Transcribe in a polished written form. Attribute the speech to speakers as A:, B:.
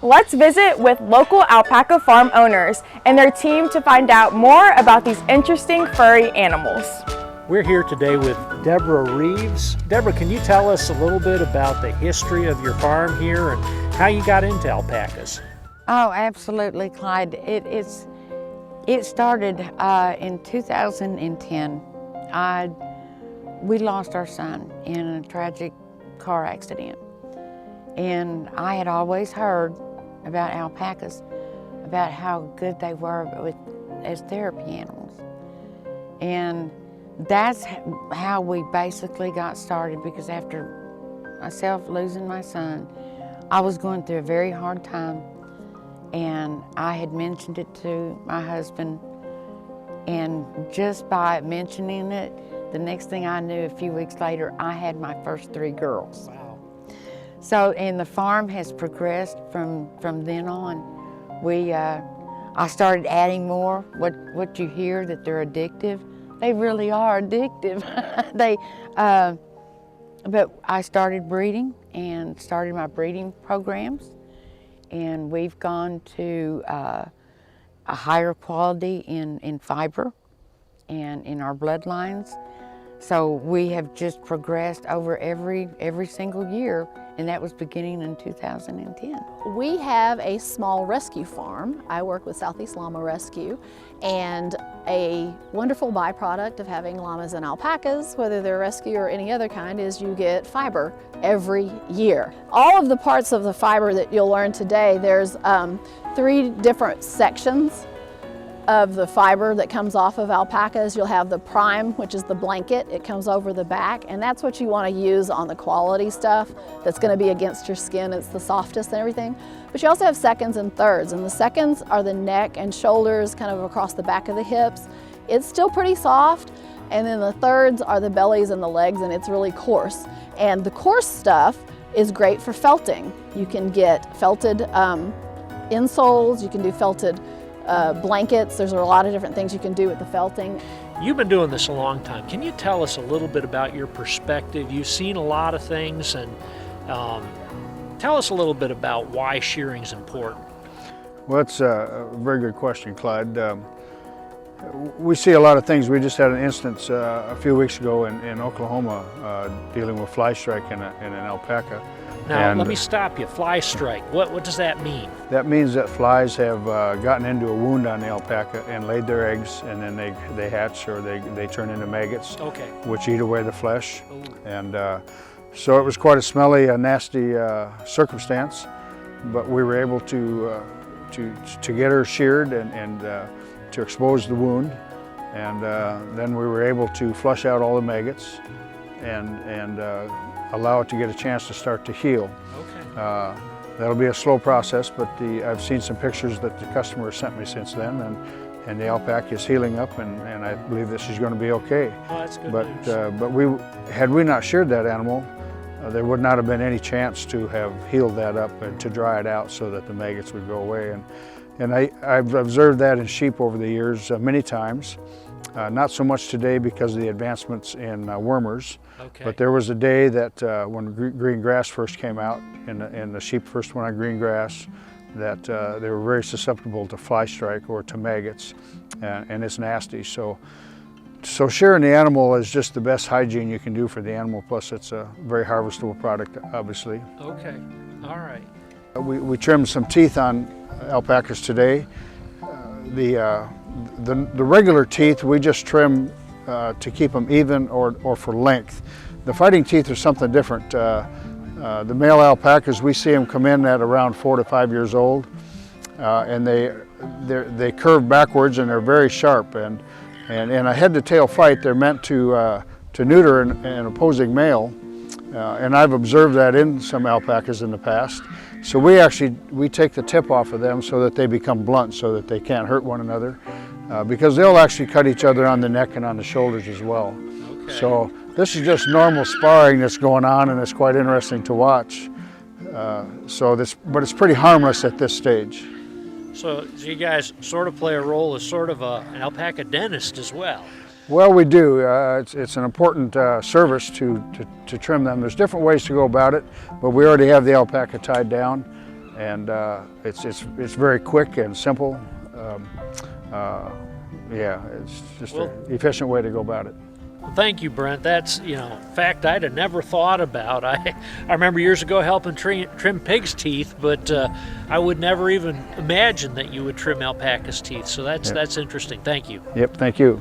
A: Let's visit with local alpaca farm owners and their team to find out more about these interesting furry animals.
B: We're here today with Deborah Reeves. Deborah, can you tell us a little bit about the history of your farm here and how you got into alpacas?
C: Oh, absolutely, Clyde. It started in 2010. We lost our son in a tragic car accident. And I had always heard about alpacas, about how good they were as therapy animals. And that's how we basically got started, because after myself losing my son, I was going through a very hard time, and I had mentioned it to my husband, and just by mentioning it, the next thing I knew, a few weeks later, I had my first 3 girls.
B: Wow.
C: So, and the farm has progressed from then on. I started adding more. What you hear, that they're addictive, they really are addictive. But I started breeding and started my breeding programs, and we've gone to a higher quality in fiber and in our bloodlines. So we have just progressed over every single year, and that was beginning in 2010.
D: We have a small rescue farm. I work with Southeast Llama Rescue, and a wonderful byproduct of having llamas and alpacas, whether they're rescue or any other kind, is you get fiber every year. All of the parts of the fiber that you'll learn today, there's 3 different sections of the fiber that comes off of alpacas. You'll have the prime, which is the blanket. It comes over the back, and that's what you want to use on the quality stuff that's going to be against your skin. It's the softest and everything. But you also have seconds and thirds, and the seconds are the neck and shoulders, kind of across the back of the hips. It's still pretty soft, and then the thirds are the bellies and the legs, and it's really coarse. And the coarse stuff is great for felting. You can get felted insoles, you can do felted blankets. There's a lot of different things you can do with the felting.
B: You've been doing this a long time. Can you tell us a little bit about your perspective? You've seen a lot of things, and tell us a little bit about why shearing is important.
E: Well, that's a very good question, Clyde. We see a lot of things. We just had an instance a few weeks ago in Oklahoma dealing with fly strike in an alpaca.
B: Now, let me stop you. Fly strike, what does that mean?
E: That means that flies have gotten into a wound on the alpaca and laid their eggs, and then they hatch, or they turn into maggots,
B: okay,
E: which eat away the flesh.
B: Ooh.
E: And so it was quite a smelly, nasty circumstance, but we were able to get her sheared and to expose the wound, and then we were able to flush out all the maggots and allow it to get a chance to start to heal.
B: Okay.
E: That'll be a slow process, but I've seen some pictures that the customer sent me since then, and the alpaca is healing up, and I believe that she's going to be okay.
B: Oh, that's good
E: But
B: news.
E: had we not sheared that animal, there would not have been any chance to have healed that up and to dry it out so that the maggots would go away. And I've observed that in sheep over the years many times. Not so much today because of the advancements in wormers,
B: Okay.
E: but there was a day that when green grass first came out and the sheep first went on green grass, that they were very susceptible to fly strike or to maggots, and it's nasty. So shearing the animal is just the best hygiene you can do for the animal, plus it's a very harvestable product, obviously.
B: Okay, all right.
E: We trimmed some teeth on alpacas today. The regular teeth we just trim to keep them even or for length. The fighting teeth are something different. The male alpacas, we see them come in at around 4 to 5 years old, and they curve backwards and they're very sharp. And in a head-to-tail fight, they're meant to neuter an opposing male. And I've observed that in some alpacas in the past. So we take the tip off of them so that they become blunt, so that they can't hurt one another, because they'll actually cut each other on the neck and on the shoulders as well.
B: Okay.
E: So this is just normal sparring that's going on, and it's quite interesting to watch. But it's pretty harmless at this stage.
B: So you guys sort of play a role as sort of an alpaca dentist as well.
E: Well, we do. It's an important service to trim them. There's different ways to go about it, but we already have the alpaca tied down. and it's very quick and simple. Yeah, it's just an efficient way to go about it.
B: Well, thank you, Brent. That's, fact I'd have never thought about. I remember years ago helping trim pigs' teeth, but I would never even imagine that you would trim alpaca's teeth. So that's interesting. Thank you.
E: Yep, thank you.